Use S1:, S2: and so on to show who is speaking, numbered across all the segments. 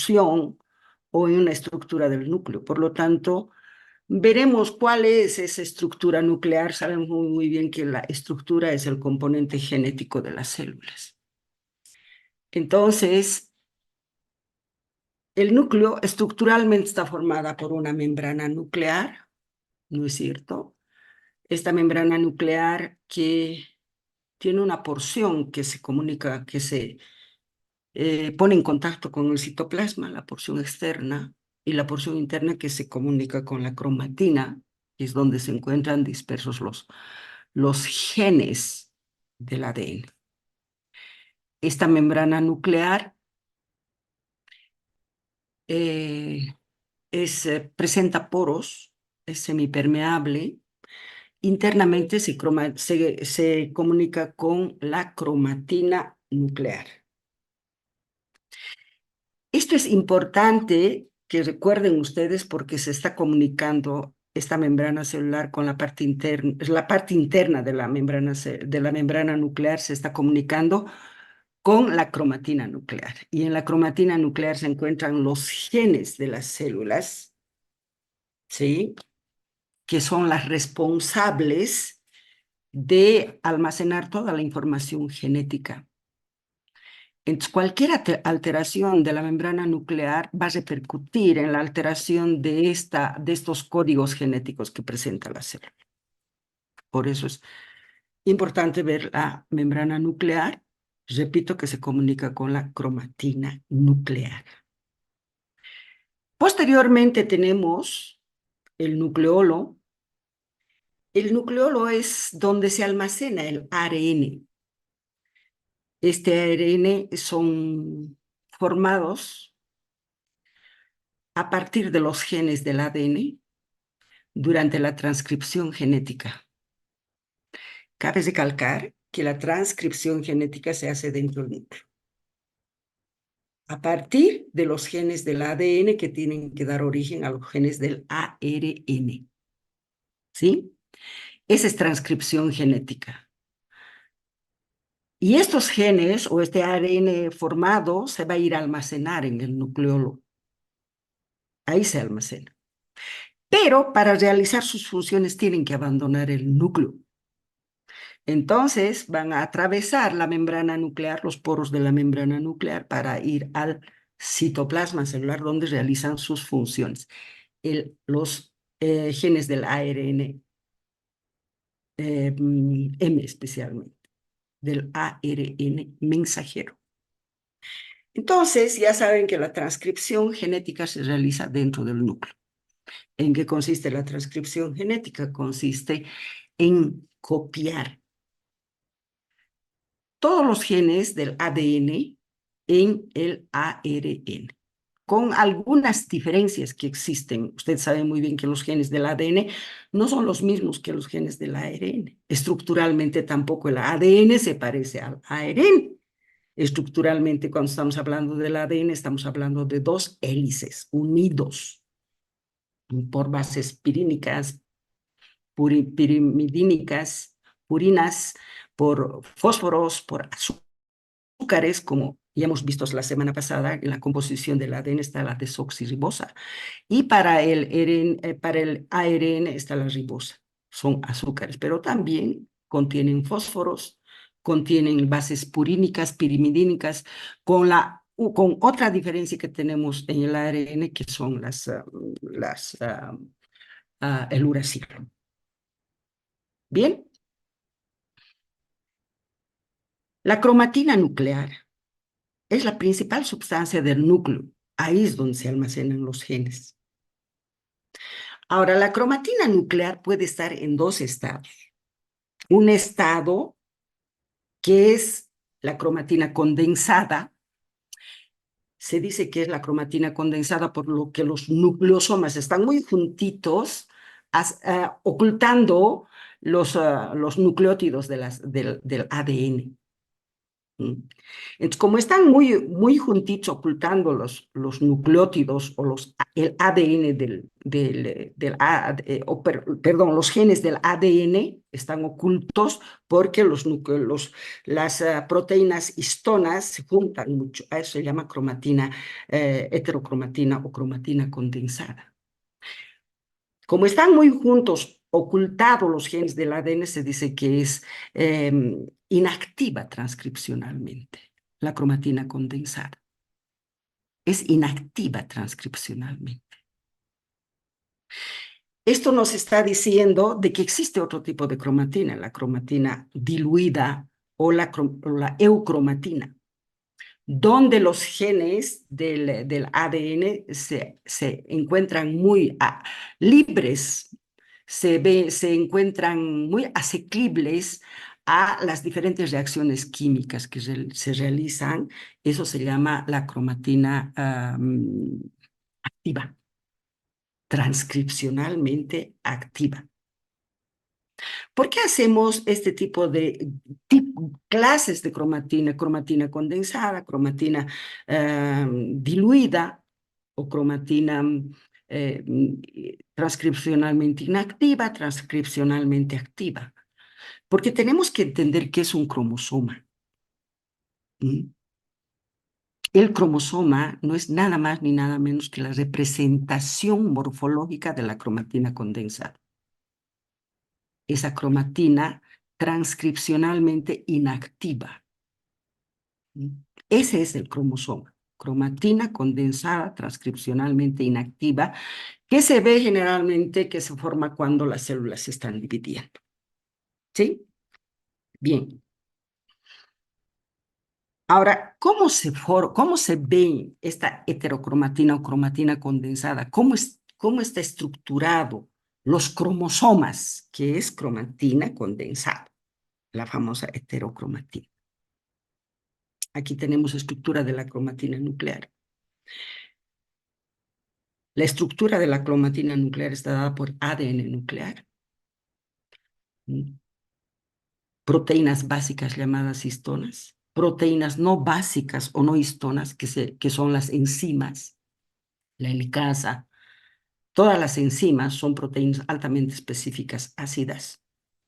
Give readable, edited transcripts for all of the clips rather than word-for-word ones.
S1: porción o en una estructura del núcleo. Por lo tanto, veremos cuál es esa estructura nuclear. Sabemos muy bien que la estructura es el componente genético de las células. Entonces, el núcleo estructuralmente está formada por una membrana nuclear, ¿no es cierto? Esta membrana nuclear que tiene una porción que se comunica, que se pone en contacto con el citoplasma, la porción externa, y la porción interna que se comunica con la cromatina, que es donde se encuentran dispersos los genes del ADN. Esta membrana nuclear presenta poros, es semipermeable. Internamente se comunica con la cromatina nuclear. Esto es importante que recuerden ustedes porque se está comunicando esta membrana celular con la parte interna de la membrana nuclear se está comunicando con la cromatina nuclear. Y en la cromatina nuclear se encuentran los genes de las células, ¿sí? Que son las responsables de almacenar toda la información genética. Entonces, cualquier alteración de la membrana nuclear va a repercutir en la alteración de estos códigos genéticos que presenta la célula. Por eso es importante ver la membrana nuclear, repito, que se comunica con la cromatina nuclear. Posteriormente tenemos el nucleolo. El nucleolo es donde se almacena el ARN. Este ARN son formados a partir de los genes del ADN durante la transcripción genética. Cabe recalcar que la transcripción genética se hace dentro del núcleo, a partir de los genes del ADN que tienen que dar origen a los genes del ARN. ¿Sí? Esa es transcripción genética. Y estos genes o este ARN formado se va a ir a almacenar en el nucleolo. Ahí se almacena. Pero para realizar sus funciones tienen que abandonar el núcleo. Entonces van a atravesar la membrana nuclear, los poros de la membrana nuclear, para ir al citoplasma celular donde realizan sus funciones. Los genes del ARN M especialmente, del ARN mensajero. Entonces ya saben que la transcripción genética se realiza dentro del núcleo. ¿En qué consiste la transcripción genética? Consiste en copiar todos los genes del ADN en el ARN, con algunas diferencias que existen. Usted sabe muy bien que los genes del ADN no son los mismos que los genes del ARN. Estructuralmente tampoco el ADN se parece al ARN. Estructuralmente, cuando estamos hablando del ADN, estamos hablando de dos hélices unidos por bases pirínicas, pirimidínicas, purinas, por fósforos, por azúcares, como ya hemos visto la semana pasada, en la composición del ADN está la desoxirribosa. Y para el ARN está la ribosa. Son azúcares, pero también contienen fósforos, contienen bases purínicas, pirimidínicas, con otra diferencia que tenemos en el ARN, que son el uracilo. Bien, la cromatina nuclear es la principal sustancia del núcleo. Ahí es donde se almacenan los genes. Ahora, la cromatina nuclear puede estar en dos estados. Un estado que es la cromatina condensada. Se dice que es la cromatina condensada por lo que los nucleosomas están muy juntitos, ocultando los nucleótidos del ADN. ¿Mm? Entonces, como están muy juntitos ocultando los nucleótidos o el ADN perdón, los genes del ADN están ocultos porque las proteínas histonas se juntan mucho. A eso se llama cromatina, heterocromatina o cromatina condensada. Como están muy juntos, ocultados los genes del ADN, se dice que es inactiva transcripcionalmente, la cromatina condensada. Es inactiva transcripcionalmente. Esto nos está diciendo de que existe otro tipo de cromatina, la cromatina diluida o la eucromatina, donde los genes del ADN se encuentran muy libres, se encuentran muy asequibles a las diferentes reacciones químicas que se realizan. Eso se llama la cromatina activa, transcripcionalmente activa. ¿Por qué hacemos este tipo de clases de cromatina? Cromatina condensada, cromatina diluida o cromatina transcripcionalmente inactiva, transcripcionalmente activa. Porque tenemos que entender qué es un cromosoma. ¿Mm? El cromosoma no es nada más ni nada menos que la representación morfológica de la cromatina condensada. Esa cromatina transcripcionalmente inactiva. Ese es el cromosoma, cromatina condensada transcripcionalmente inactiva, que se ve generalmente que se forma cuando las células se están dividiendo. ¿Sí? Bien. Ahora, ¿cómo se ve esta heterocromatina o cromatina condensada? ¿Cómo está estructurado los cromosomas, que es cromatina condensada, la famosa heterocromatina? Aquí tenemos estructura de la cromatina nuclear. La estructura de la cromatina nuclear está dada por ADN nuclear, proteínas básicas llamadas histonas, proteínas no básicas o no histonas, que son las enzimas, la helicasa. Todas las enzimas son proteínas altamente específicas ácidas.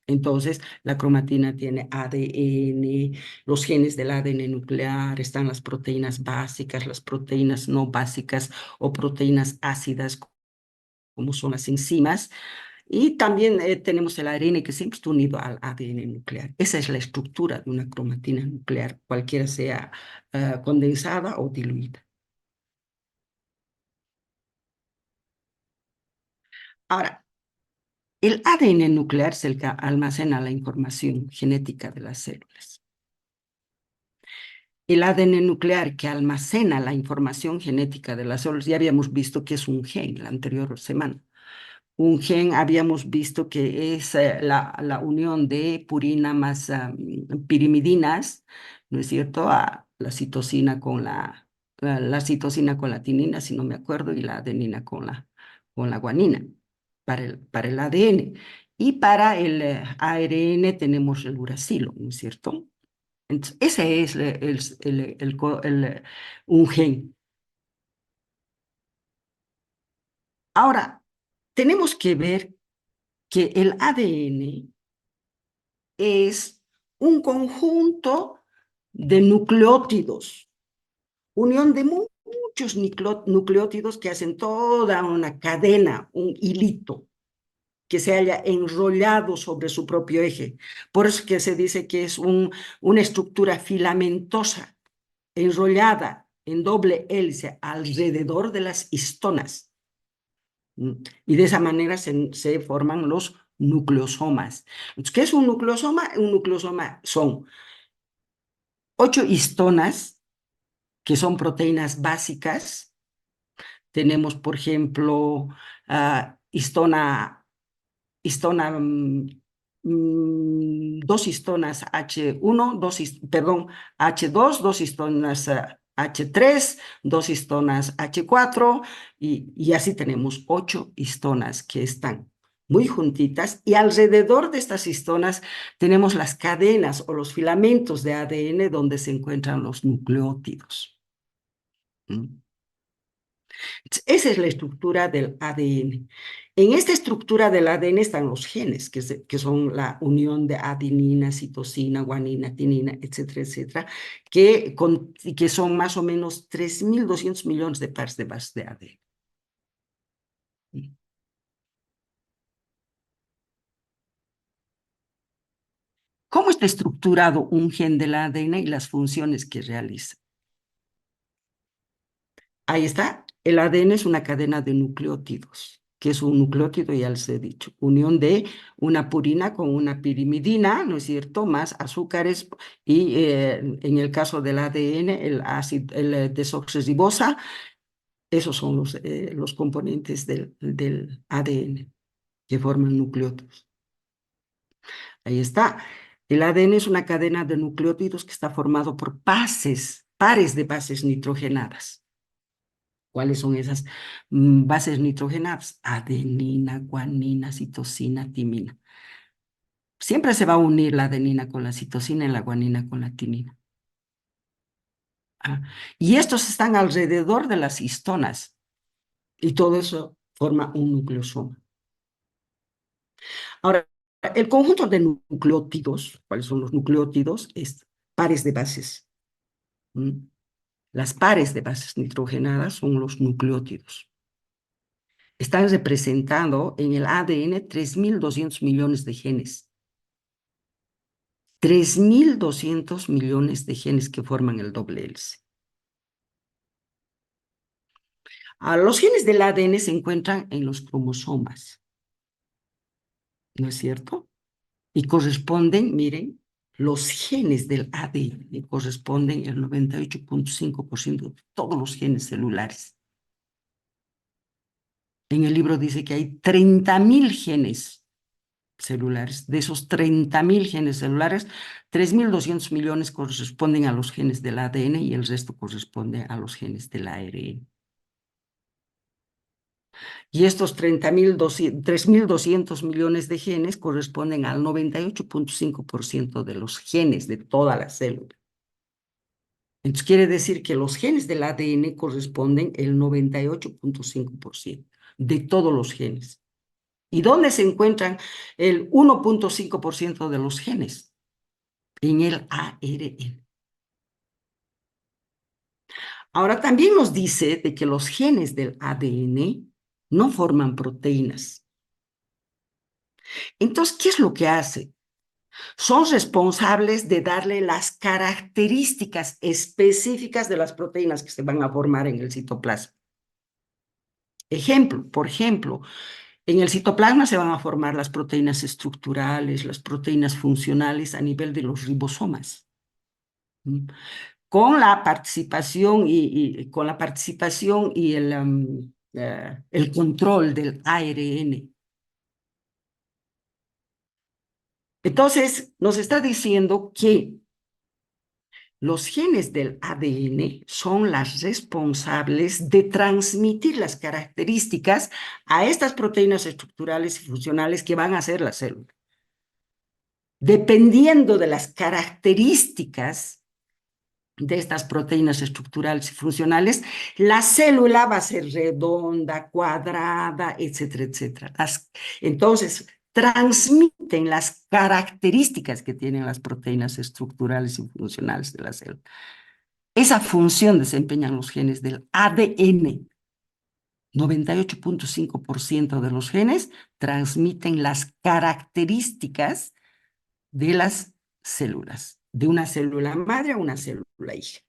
S1: Entonces, la cromatina tiene ADN, los genes del ADN nuclear, están las proteínas básicas, las proteínas no básicas o proteínas ácidas, como son las enzimas, y también tenemos el ARN que siempre está unido al ADN nuclear. Esa es la estructura de una cromatina nuclear, cualquiera sea condensada o diluida. Ahora, el ADN nuclear es el que almacena la información genética de las células. El ADN nuclear que almacena la información genética de las células, ya habíamos visto que es un gen la anterior semana. Un gen habíamos visto que es la unión de purina más pirimidinas, ¿no es cierto? La citosina la citosina con la tinina, si no me acuerdo, y la adenina con la guanina para el ADN. Y para el ARN tenemos el uracilo, ¿no es cierto? Entonces, ese es un gen. Ahora, tenemos que ver que el ADN es un conjunto de nucleótidos, unión de muchos nucleótidos que hacen toda una cadena, un hilito que se haya enrollado sobre su propio eje. Por eso que se dice que es una estructura filamentosa, enrollada en doble hélice alrededor de las histonas. Y de esa manera se forman los nucleosomas. Entonces, ¿qué es un nucleosoma? Un nucleosoma son 8 histonas, que son proteínas básicas. Tenemos, por ejemplo, dos histonas H1, perdón, H2, dos histonas H3, dos histonas H4, y así tenemos 8 histonas que están. muy juntitas, y alrededor de estas histonas tenemos las cadenas o los filamentos de ADN donde se encuentran los nucleótidos. ¿Mm? Esa es la estructura del ADN. En esta estructura del ADN están los genes, que son la unión de adenina, citosina, guanina, timina, etcétera, etcétera, que son más o menos 3.200 millones de pares de bases de ADN. ¿Cómo está estructurado un gen del ADN y las funciones que realiza? Ahí está. El ADN es una cadena de nucleótidos. Que es un nucleótido? Ya les he dicho. Unión de una purina con una pirimidina, ¿no es cierto? Más azúcares y en el caso del ADN, el ácido, desoxirribosa, esos son los componentes del ADN que forman nucleótidos. Ahí está. El ADN es una cadena de nucleótidos que está formado por pares de bases nitrogenadas. ¿Cuáles son esas bases nitrogenadas? Adenina, guanina, citosina, timina. Siempre se va a unir la adenina con la citosina y la guanina con la timina. Ah, y estos están alrededor de las histonas y todo eso forma un nucleosoma. Ahora, el conjunto de nucleótidos, ¿cuáles son los nucleótidos? Es pares de bases. ¿Mm? Las pares de bases nitrogenadas son los nucleótidos. Están representando en el ADN 3.200 millones de genes. 3.200 millones de genes que forman el doble hélice. Los genes del ADN se encuentran en los cromosomas, ¿no es cierto? Y corresponden, miren, los genes del ADN corresponden el 98.5% de todos los genes celulares. En el libro dice que hay 30.000 genes celulares. De esos 30.000 genes celulares, 3.200 millones corresponden a los genes del ADN y el resto corresponde a los genes del ARN. Y estos 3.200 millones de genes corresponden al 98.5% de los genes de toda la célula. Entonces quiere decir que los genes del ADN corresponden el 98.5% de todos los genes. ¿Y dónde se encuentran el 1.5% de los genes? En el ARN. Ahora también nos dice de que los genes del ADN no forman proteínas. Entonces, ¿qué es lo que hace? Son responsables de darle las características específicas de las proteínas que se van a formar en el citoplasma. Por ejemplo, en el citoplasma se van a formar las proteínas estructurales, las proteínas funcionales a nivel de los ribosomas. Con la participación y el control del ARN. Entonces, nos está diciendo que los genes del ADN son las responsables de transmitir las características a estas proteínas estructurales y funcionales que van a ser la célula. Dependiendo de las características de estas proteínas estructurales y funcionales, la célula va a ser redonda, cuadrada, etcétera, etcétera. Entonces, transmiten las características que tienen las proteínas estructurales y funcionales de la célula. Esa función desempeñan los genes del ADN. 98.5% de los genes transmiten las características de las células, de una célula madre a una célula hija.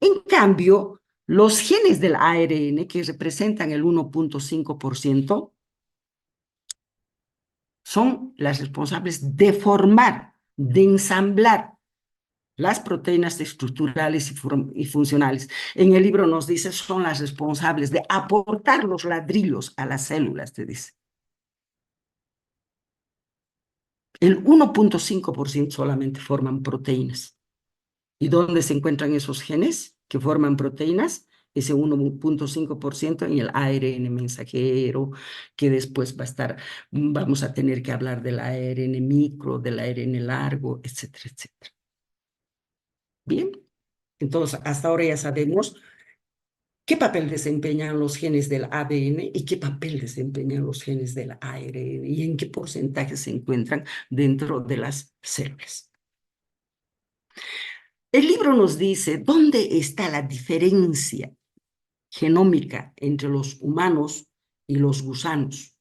S1: En cambio, los genes del ARN, que representan el 1.5%, son las responsables de formar, de ensamblar las proteínas estructurales y funcionales. En el libro nos dice, son las responsables de aportar los ladrillos a las células, te dice. El 1.5% solamente forman proteínas. ¿Y dónde se encuentran esos genes que forman proteínas? ese 1,5% en el ARN mensajero, que después vamos a tener que hablar del ARN micro, del ARN largo, etcétera, etcétera. Bien, entonces hasta ahora ya sabemos qué papel desempeñan los genes del ADN y qué papel desempeñan los genes del ARN y en qué porcentaje se encuentran dentro de las células. El libro nos dice dónde está la diferencia genómica entre los humanos y los gusanos.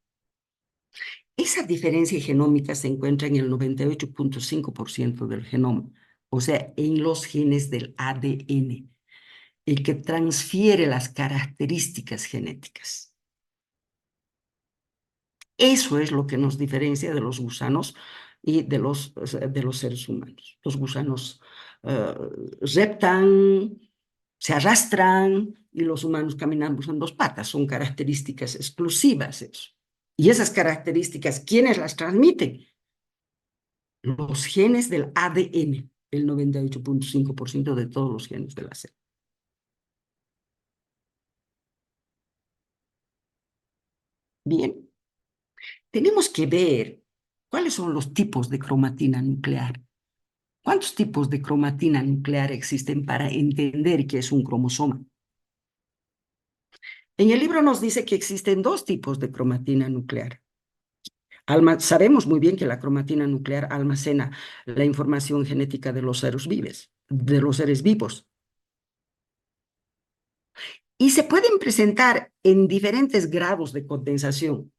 S1: Esa diferencia genómica se encuentra en el 98,5% del genoma, o sea, en los genes del ADN, el que transfiere las características genéticas. Eso es lo que nos diferencia de los gusanos y de los seres humanos. Los gusanos reptan, se arrastran y los humanos caminamos en dos patas. Son características exclusivas eso. Y esas características, ¿quiénes las transmiten? Los genes del ADN, el 98,5% de todos los genes de la célula. Bien, tenemos que ver cuáles son los tipos de cromatina nuclear. ¿Cuántos tipos de cromatina nuclear existen para entender qué es un cromosoma? En el libro nos dice que existen dos tipos de cromatina nuclear. Sabemos muy bien que la cromatina nuclear almacena la información genética de los seres vivos. Y se pueden presentar en diferentes grados de condensación.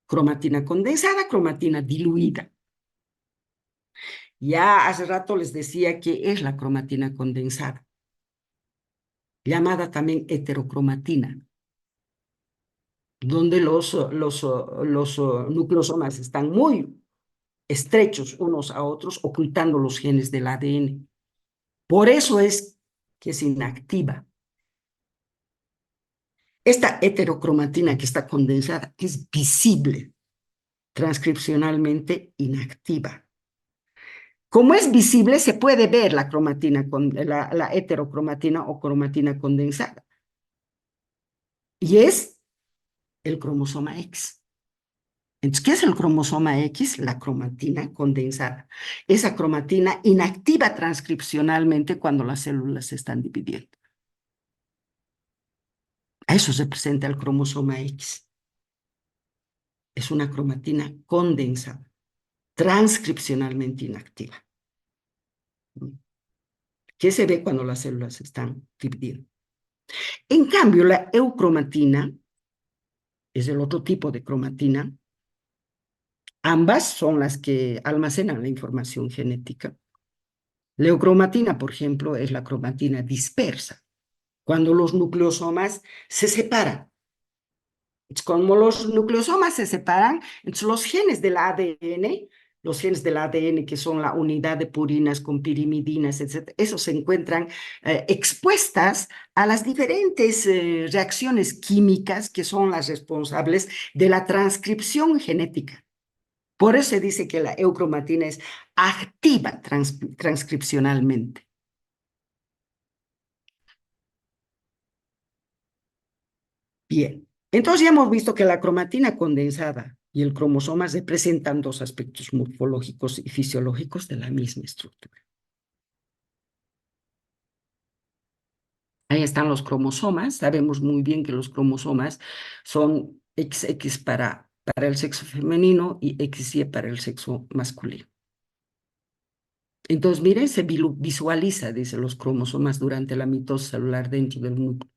S1: Cromatina condensada, cromatina diluida. Ya hace rato les decía que es la cromatina condensada, llamada también heterocromatina, donde los nucleosomas están muy estrechos unos a otros, ocultando los genes del ADN. Por eso es que es inactiva. Esta heterocromatina que está condensada es visible, transcripcionalmente inactiva. Como es visible, se puede ver la heterocromatina o cromatina condensada. Y es el cromosoma X. Entonces, ¿qué es el cromosoma X? La cromatina condensada. Esa cromatina inactiva transcripcionalmente cuando las células se están dividiendo. A eso se presenta el cromosoma X. Es una cromatina condensada, transcripcionalmente inactiva. ¿Qué se ve cuando las células se están dividiendo? En cambio, la eucromatina es el otro tipo de cromatina. Ambas son las que almacenan la información genética. La eucromatina, por ejemplo, es la cromatina dispersa, cuando los nucleosomas se separan. Como los nucleosomas se separan, entonces los genes del ADN que son la unidad de purinas con pirimidinas, etc., esos se encuentran expuestas a las diferentes reacciones químicas que son las responsables de la transcripción genética. Por eso se dice que la eucromatina es activa transcripcionalmente. Bien, entonces ya hemos visto que la cromatina condensada y el cromosoma representan dos aspectos morfológicos y fisiológicos de la misma estructura. Ahí están los cromosomas. Sabemos muy bien que los cromosomas son XX para el sexo femenino y XY para el sexo masculino. Entonces, miren, se visualiza, dice, los cromosomas durante la mitosis celular dentro del núcleo.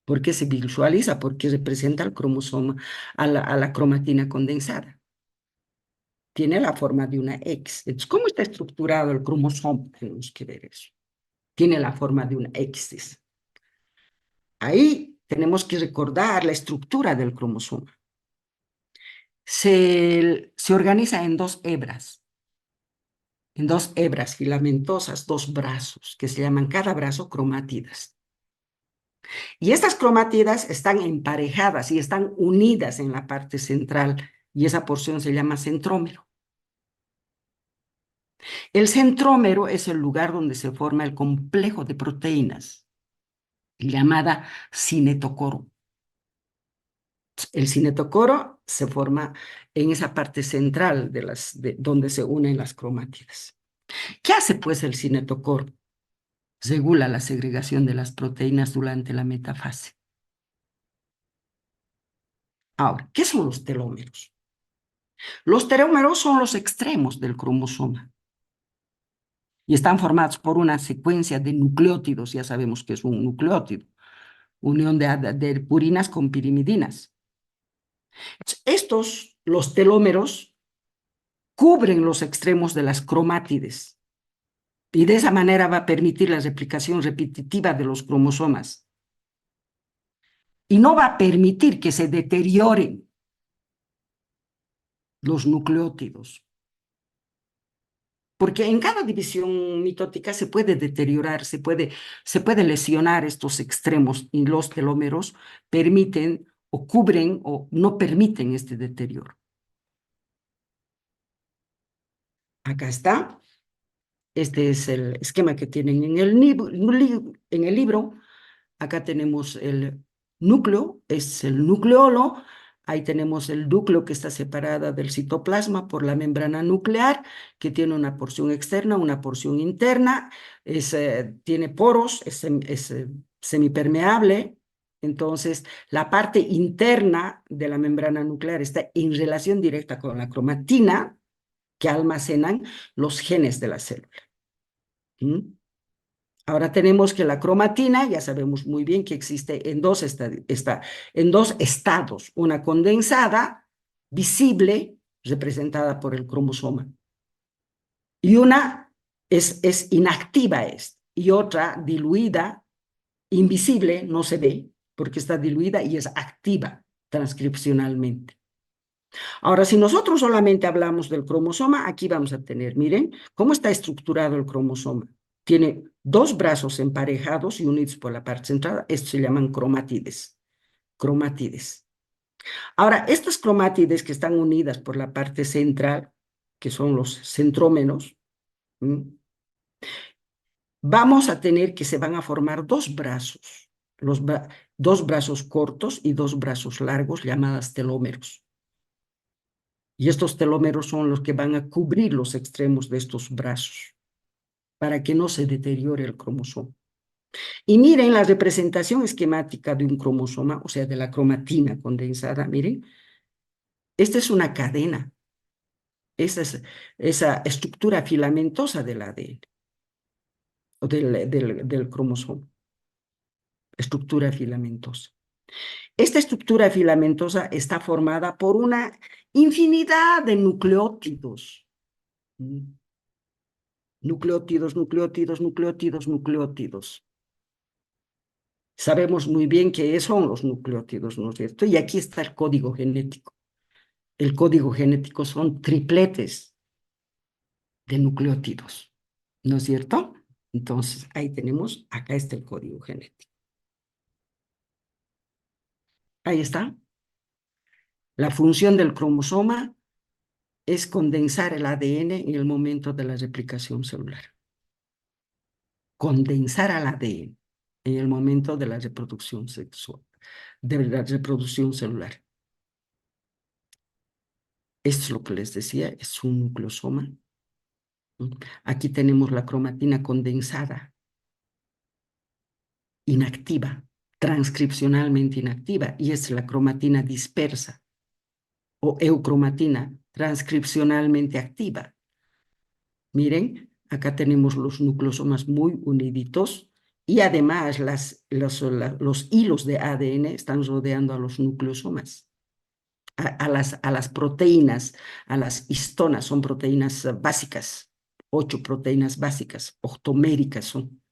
S1: ¿Por qué se visualiza? Porque representa al cromosoma, a la cromatina condensada. Tiene la forma de una X. Entonces, ¿cómo está estructurado el cromosoma? Tenemos que ver eso. Tiene la forma de una X. Ahí tenemos que recordar la estructura del cromosoma. Se organiza en dos hebras filamentosas, dos brazos, que se llaman cada brazo cromátidas. Y estas cromátidas están emparejadas y están unidas en la parte central, y esa porción se llama centrómero. El centrómero es el lugar donde se forma el complejo de proteínas. llamada cinetocoro. El cinetocoro se forma en esa parte central donde se unen las cromátidas. ¿Qué hace pues el cinetocoro? Regula la segregación de las proteínas durante la metafase. Ahora, ¿qué son los telómeros? Los telómeros son los extremos del cromosoma y están formados por una secuencia de nucleótidos. Ya sabemos que es un nucleótido, unión de purinas con pirimidinas. Los telómeros, cubren los extremos de las cromátides y de esa manera va a permitir la replicación repetitiva de los cromosomas y no va a permitir que se deterioren los nucleótidos. Porque en cada división mitótica se puede deteriorar, se puede lesionar estos extremos y los telómeros permiten o cubren o no permiten este deterioro. Acá está. Este es el esquema que tienen en el libro. Acá tenemos el núcleo, es el nucleolo. Ahí tenemos el núcleo que está separada del citoplasma por la membrana nuclear, que tiene una porción externa, una porción interna, tiene poros, es semipermeable. Entonces, la parte interna de la membrana nuclear está en relación directa con la cromatina que almacenan los genes de la célula. ¿Mm? Ahora tenemos que la cromatina, ya sabemos muy bien que existe en en dos estados, una condensada, visible, representada por el cromosoma, y una es inactiva, y otra diluida, invisible, no se ve, porque está diluida y es activa transcripcionalmente. Ahora, si nosotros solamente hablamos del cromosoma, aquí vamos a tener, miren, cómo está estructurado el cromosoma. Tiene dos brazos emparejados y unidos por la parte central. Estos se llaman cromátides. Cromátides. Ahora, estas cromátides que están unidas por la parte central, que son los centrómenos, vamos a tener que se van a formar dos brazos, dos brazos cortos y dos brazos largos, llamadas telómeros. Y estos telómeros son los que van a cubrir los extremos de estos brazos para que no se deteriore el cromosoma. Y miren la representación esquemática de un cromosoma, o sea, de la cromatina condensada, miren. Esta es una cadena, esa es esa estructura filamentosa del ADN, o del cromosoma, estructura filamentosa. Esta estructura filamentosa está formada por una infinidad de nucleótidos. Nucleótidos, nucleótidos, nucleótidos, nucleótidos. Sabemos muy bien qué son los nucleótidos, ¿no es cierto? Y aquí está el código genético. El código genético son tripletes de nucleótidos, ¿no es cierto? Entonces, ahí tenemos, acá está el código genético. Ahí está. La función del cromosoma es condensar el ADN en el momento de la replicación celular. Condensar al ADN en el momento de la reproducción sexual, de la reproducción celular. Esto es lo que les decía, es un nucleosoma. Aquí tenemos la cromatina condensada, inactiva, transcripcionalmente inactiva, y es la cromatina dispersa o eucromatina, transcripcionalmente activa. Miren, acá tenemos los nucleosomas muy uniditos y además los hilos de ADN están rodeando a los nucleosomas. A las proteínas, a las histonas, son proteínas básicas, 8 proteínas básicas, octoméricas son.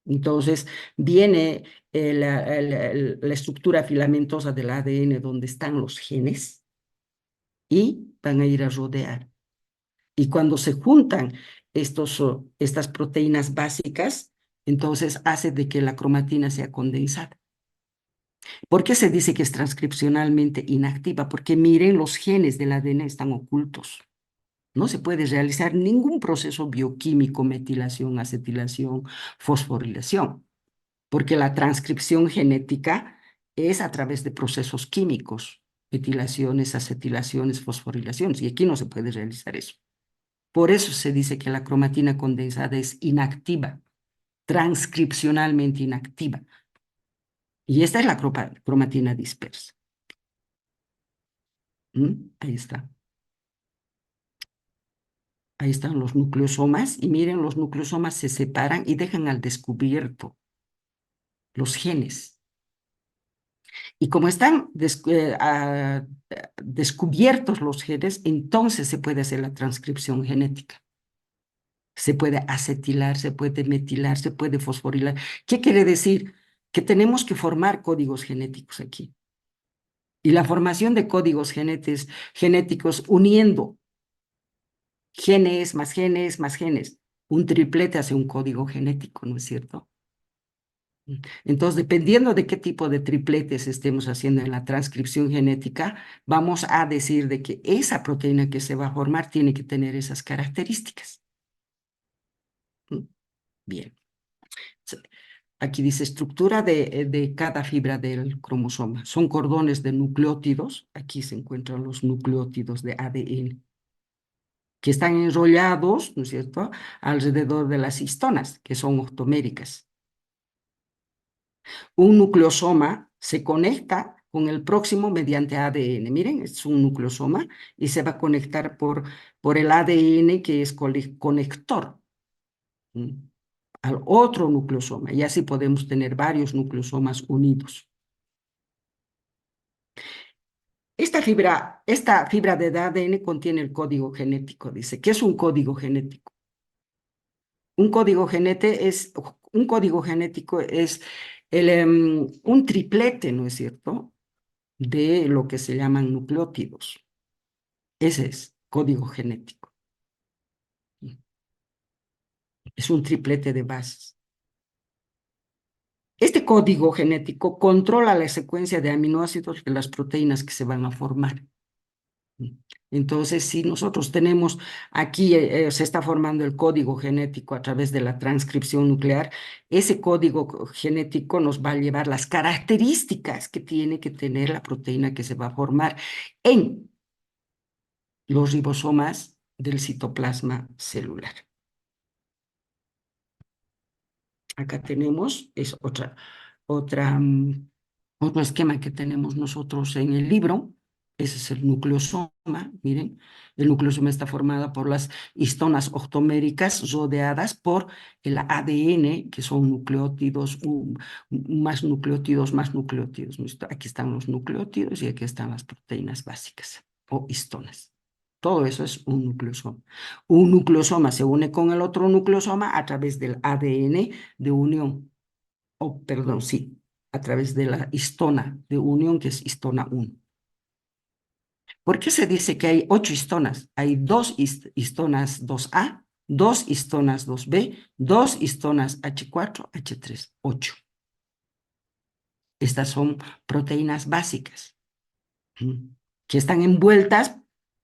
S1: Entonces, viene la estructura filamentosa del ADN donde están los genes y van a ir a rodear. Y cuando se juntan estas proteínas básicas, entonces hace de que la cromatina sea condensada. ¿Por qué se dice que es transcripcionalmente inactiva? Porque miren, los genes del ADN están ocultos. No se puede realizar ningún proceso bioquímico, metilación, acetilación, fosforilación. porque la transcripción genética es a través de procesos químicos, metilaciones, acetilaciones, fosforilaciones, y aquí no se puede realizar eso. Por eso se dice que la cromatina condensada es inactiva, transcripcionalmente inactiva. Y esta es la cromatina dispersa. Ahí está. Ahí están los nucleosomas y miren, los nucleosomas se separan y dejan al descubierto los genes. Y como están descubiertos los genes, entonces se puede hacer la transcripción genética. Se puede acetilar, se puede metilar, se puede fosforilar. ¿Qué quiere decir? Que tenemos que formar códigos genéticos aquí. Y la formación de códigos genéticos uniendo genes más genes. Un triplete hace un código genético, ¿no es cierto? Entonces, dependiendo de qué tipo de tripletes estemos haciendo en la transcripción genética, vamos a decir de que esa proteína que se va a formar tiene que tener esas características. Bien. Aquí dice estructura de cada fibra del cromosoma. Son cordones de nucleótidos. Aquí se encuentran los nucleótidos de ADN, que están enrollados, ¿no es cierto?, alrededor de las histonas, que son octoméricas. Un nucleosoma se conecta con el próximo mediante ADN. Miren, es un nucleosoma y se va a conectar por el ADN que es conector al otro nucleosoma. Y así podemos tener varios nucleosomas unidos. Esta fibra de ADN contiene el código genético, dice. ¿Qué es un código genético? Un código genético es un triplete, ¿no es cierto?, de lo que se llaman nucleótidos. Ese es código genético. Es un triplete de bases. Este código genético controla la secuencia de aminoácidos de las proteínas que se van a formar. Entonces, si nosotros tenemos aquí, se está formando el código genético a través de la transcripción nuclear, ese código genético nos va a llevar las características que tiene que tener la proteína que se va a formar en los ribosomas del citoplasma celular. Acá tenemos, es otro esquema que tenemos nosotros en el libro. Ese es el nucleosoma, miren. El nucleosoma está formado por las histonas octoméricas rodeadas por el ADN, que son nucleótidos, más nucleótidos, más nucleótidos. Aquí están los nucleótidos y aquí están las proteínas básicas o histonas. Todo eso es un nucleosoma. Un nucleosoma se une con el otro nucleosoma a través del ADN de unión, perdón, sí, a través de la histona de unión, que es histona 1. ¿Por qué se dice que hay 8 histonas? Hay 2 histonas 2A, 2 histonas 2B, 2 histonas H4, H3, 8. Estas son proteínas básicas que están envueltas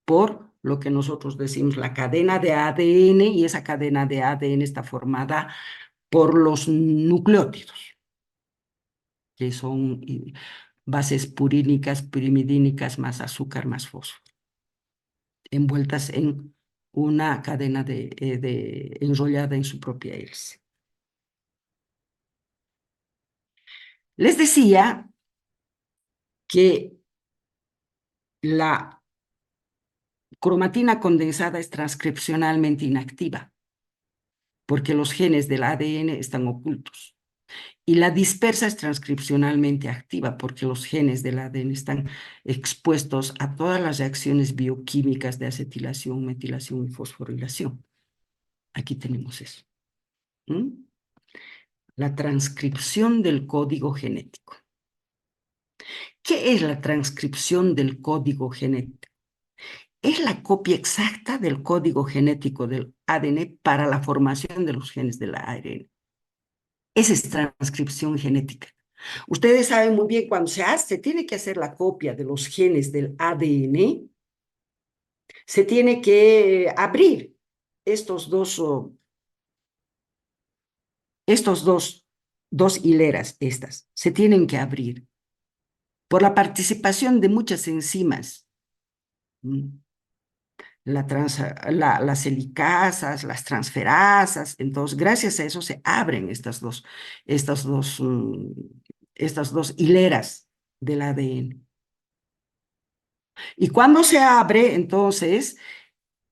S1: por lo que nosotros decimos la cadena de ADN, y esa cadena de ADN está formada por los nucleótidos, que son bases purínicas, pirimidínicas, más azúcar, más fósforo, envueltas en una cadena enrollada en su propia hélice. Les decía que la cromatina condensada es transcripcionalmente inactiva, porque los genes del ADN están ocultos. Y la dispersa es transcripcionalmente activa, porque los genes del ADN están expuestos a todas las reacciones bioquímicas de acetilación, metilación y fosforilación. Aquí tenemos eso. La transcripción del código genético. ¿Qué es la transcripción del código genético? Es la copia exacta del código genético del ADN para la formación de los genes del ARN. Esa es transcripción genética. Ustedes saben muy bien, cuando se tiene que hacer la copia de los genes del ADN, se tiene que abrir estos dos dos hileras estas, se tienen que abrir por la participación de muchas enzimas. Las helicasas, las transferasas. Entonces, gracias a eso se abren estas dos, estas dos hileras del ADN. Y cuando se abre, entonces,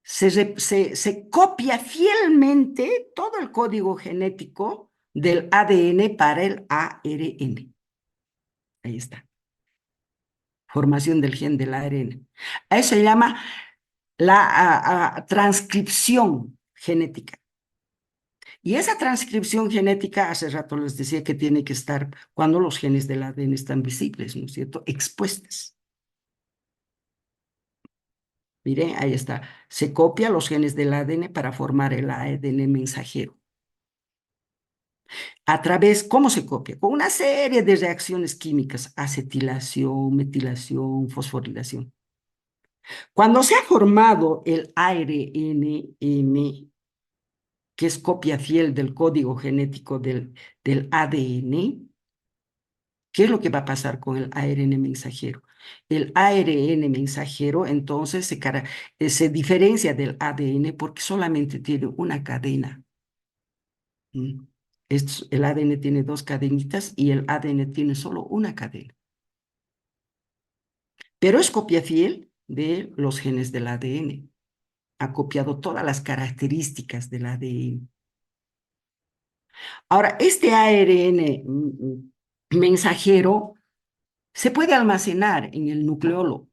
S1: se copia fielmente todo el código genético del ADN para el ARN. Ahí está. Formación del gen del ARN. A eso se llama la transcripción genética. Y esa transcripción genética, hace rato les decía que tiene que estar cuando los genes del ADN están visibles, ¿no es cierto? Expuestas. Miren, ahí está. Se copia los genes del ADN para formar el ADN mensajero. A través, ¿cómo se copia? Con una serie de reacciones químicas, acetilación, metilación, fosforilación. Cuando se ha formado el ARNM, que es copia fiel del código genético del ADN, ¿qué es lo que va a pasar con el ARN mensajero? El ARN mensajero entonces se diferencia del ADN porque solamente tiene una cadena. El ADN tiene dos cadenitas y el ADN tiene solo una cadena. Pero es copia fiel de los genes del ADN. Ha copiado todas las características del ADN. Ahora, este ARN mensajero se puede almacenar en el nucleolo.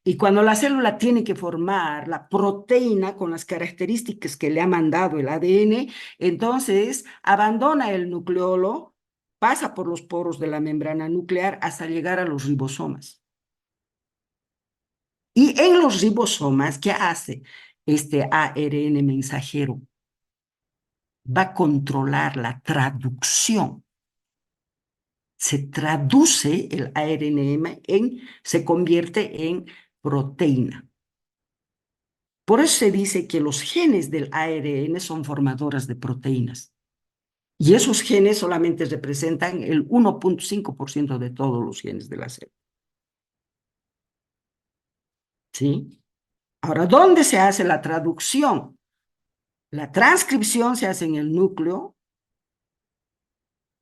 S1: Y cuando la célula tiene que formar la proteína con las características que le ha mandado el ADN, entonces abandona el nucleolo, pasa por los poros de la membrana nuclear hasta llegar a los ribosomas. Y en los ribosomas, ¿qué hace este ARN mensajero? Va a controlar la traducción. Se traduce el ARNM se convierte en proteína. Por eso se dice que los genes del ARN son formadoras de proteínas. Y esos genes solamente representan el 1.5% de todos los genes de la célula. ¿Sí? Ahora, ¿dónde se hace la traducción? La transcripción se hace en el núcleo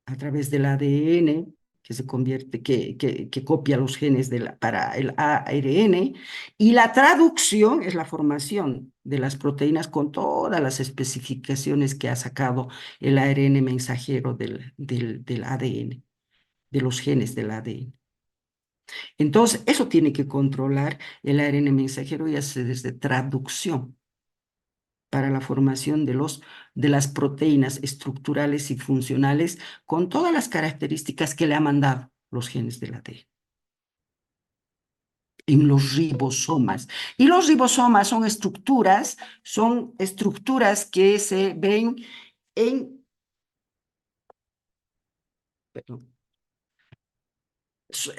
S1: a través del ADN, que se convierte, que copia los genes para el ARN, y la traducción es la formación de las proteínas con todas las especificaciones que ha sacado el ARN mensajero del ADN, de los genes del ADN. Entonces, eso tiene que controlar el ARN mensajero y hace desde traducción para la formación de las proteínas estructurales y funcionales con todas las características que le han mandado los genes del ADN en los ribosomas. Y los ribosomas son estructuras que se ven en, perdón,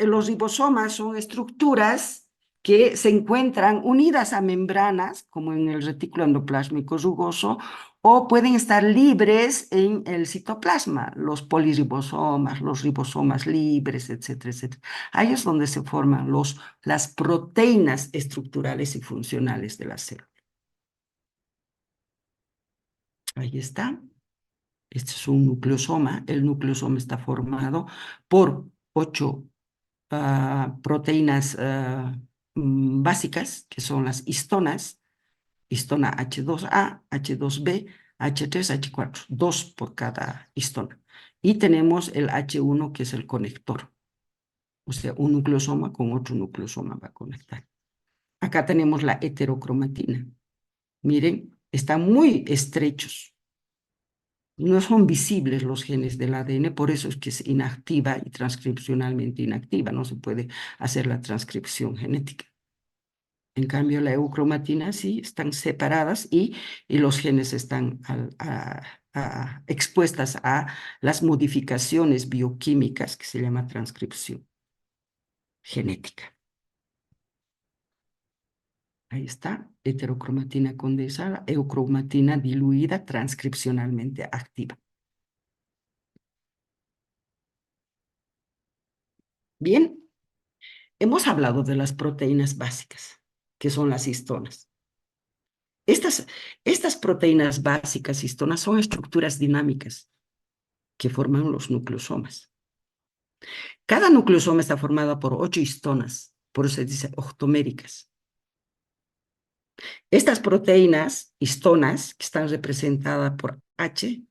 S1: los ribosomas son estructuras que se encuentran unidas a membranas, como en el retículo endoplásmico rugoso, o pueden estar libres en el citoplasma, los poliribosomas, los ribosomas libres, etcétera, etcétera. Ahí es donde se forman las proteínas estructurales y funcionales de la célula. Ahí está. Este es un nucleosoma. El nucleosoma está formado por 8 proteínas básicas, que son las histonas, histona H2A, H2B, H3, H4, dos por cada histona. Y tenemos el H1, que es el conector. O sea, un nucleosoma con otro nucleosoma va a conectar. Acá tenemos la heterocromatina. Miren, están muy estrechos. No son visibles los genes del ADN, por eso es que es inactiva y transcripcionalmente inactiva, no se puede hacer la transcripción genética. En cambio, la eucromatina sí, están separadas y los genes están expuestas a las modificaciones bioquímicas que se llama transcripción genética. Ahí está, heterocromatina condensada, eucromatina diluida, transcripcionalmente activa. Bien, hemos hablado de las proteínas básicas, que son las histonas. Estas, estas proteínas básicas, histonas, son estructuras dinámicas que forman los nucleosomas. Cada nucleosoma está formado por 8 histonas, por eso se dice octoméricas. Estas proteínas, histonas, que están representadas por H,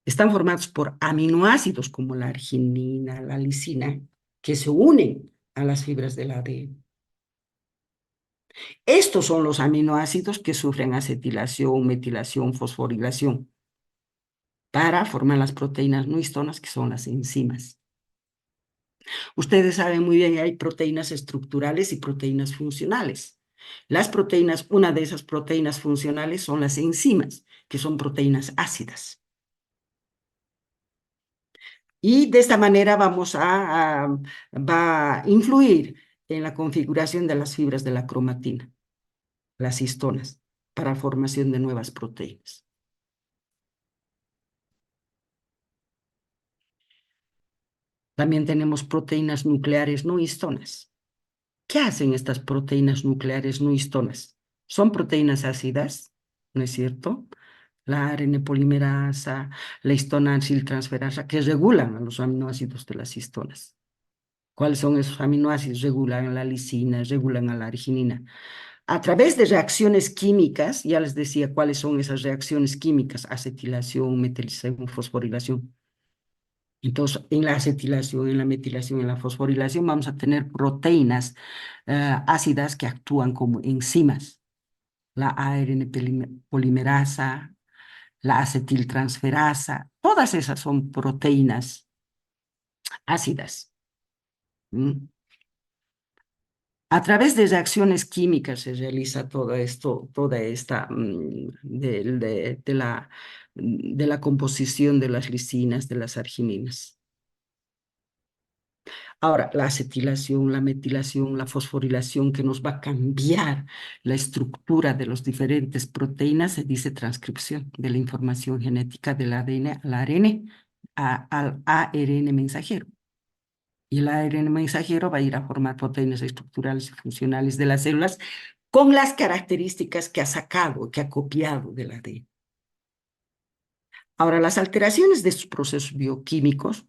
S1: están formadas por aminoácidos como la arginina, la lisina, que se unen a las fibras del ADN. Estos son los aminoácidos que sufren acetilación, metilación, fosforilación para formar las proteínas no histonas, que son las enzimas. Ustedes saben muy bien que hay proteínas estructurales y proteínas funcionales. Las proteínas, una de esas proteínas funcionales son las enzimas, que son proteínas ácidas. Y de esta manera va a influir en la configuración de las fibras de la cromatina, las histonas, para formación de nuevas proteínas. También tenemos proteínas nucleares no histonas. ¿Qué hacen estas proteínas nucleares no histonas? Son proteínas ácidas, ¿no es cierto? La ARN polimerasa, la histona aciltransferasa, que regulan a los aminoácidos de las histonas. ¿Cuáles son esos aminoácidos? Regulan a la lisina, regulan a la arginina. A través de reacciones químicas, ya les decía cuáles son esas reacciones químicas: acetilación, metilización, fosforilación. Entonces, en la acetilación, en la metilación, en la fosforilación, vamos a tener proteínas ácidas que actúan como enzimas. La ARN polimerasa, la acetiltransferasa, todas esas son proteínas ácidas. ¿Mm? A través de reacciones químicas se realiza todo esto, toda esta de la composición de las lisinas, de las argininas. Ahora, la acetilación, la metilación, la fosforilación, que nos va a cambiar la estructura de las diferentes proteínas, se dice transcripción de la información genética del ADN al ARN, al ARN mensajero. Y el ARN mensajero va a ir a formar proteínas estructurales y funcionales de las células con las características que ha sacado, que ha copiado del ADN. Ahora, las alteraciones de estos procesos bioquímicos,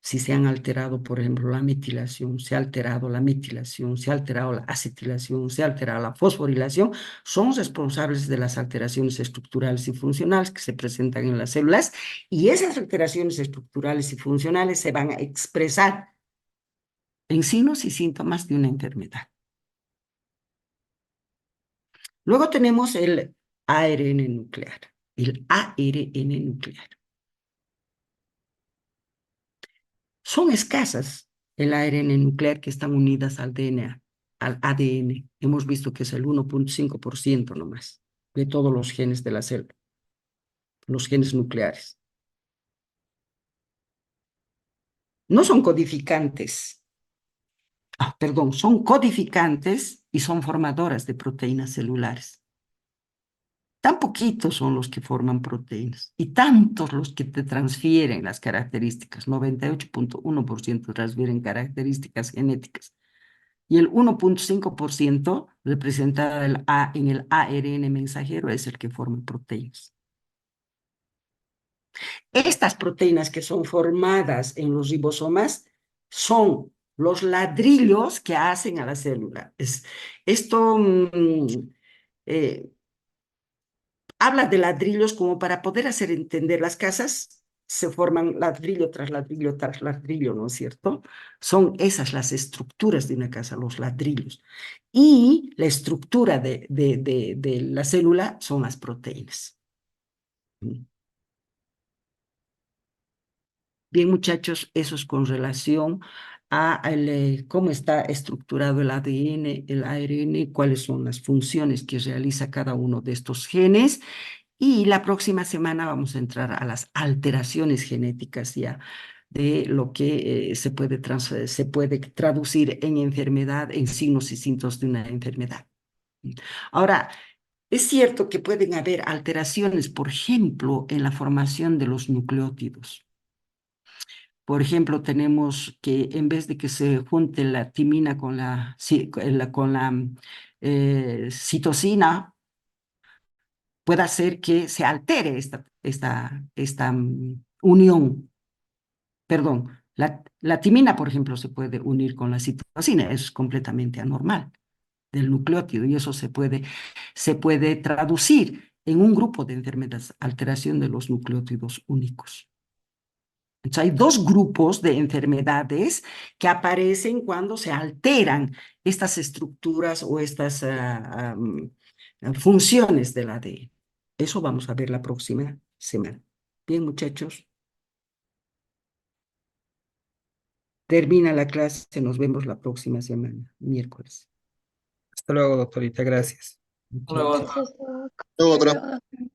S1: si se han alterado, por ejemplo, la metilación, se ha alterado la metilación, se ha alterado la acetilación, se ha alterado la fosforilación, son responsables de las alteraciones estructurales y funcionales que se presentan en las células, y esas alteraciones estructurales y funcionales se van a expresar en signos y síntomas de una enfermedad. Luego tenemos el ARN nuclear, el ARN nuclear. Son escasas el ARN nuclear que están unidas al DNA, al ADN. Hemos visto que es el 1.5% nomás de todos los genes de la célula, los genes nucleares. No son codificantes, perdón, son codificantes y son formadoras de proteínas celulares. Tan poquitos son los que forman proteínas y tantos los que te transfieren las características. 98.1% transfieren características genéticas y el 1.5% representada en el ARN mensajero es el que forma proteínas. Estas proteínas que son formadas en los ribosomas son los ladrillos que hacen a la célula. Esto eh, habla de ladrillos como para poder hacer entender las casas. Se forman ladrillo tras ladrillo, ¿no es cierto? Son esas las estructuras de una casa, los ladrillos. Y la estructura de la célula son las proteínas. Bien, muchachos, eso es con relación a cómo está estructurado el ADN, el ARN, cuáles son las funciones que realiza cada uno de estos genes. Y la próxima semana vamos a entrar a las alteraciones genéticas ya de lo que se puede traducir en enfermedad, en signos y síntomas de una enfermedad. Ahora, es cierto que pueden haber alteraciones, por ejemplo, en la formación de los nucleótidos. Por ejemplo, tenemos que en vez de que se junte la timina con la citosina, puede hacer que se altere esta unión. Perdón, la timina, por ejemplo, se puede unir con la citosina, es completamente anormal del nucleótido y eso se puede traducir en un grupo de enfermedades, alteración de los nucleótidos únicos. Entonces, hay dos grupos de enfermedades que aparecen cuando se alteran estas estructuras o estas funciones del ADN. Eso vamos a ver la próxima semana. Bien, muchachos, termina la clase, nos vemos la próxima semana, miércoles.
S2: Hasta luego, doctorita. Gracias.
S1: Muchas
S3: Luego,
S1: gracias.
S3: doctor.
S4: Luego,
S5: Hasta luego.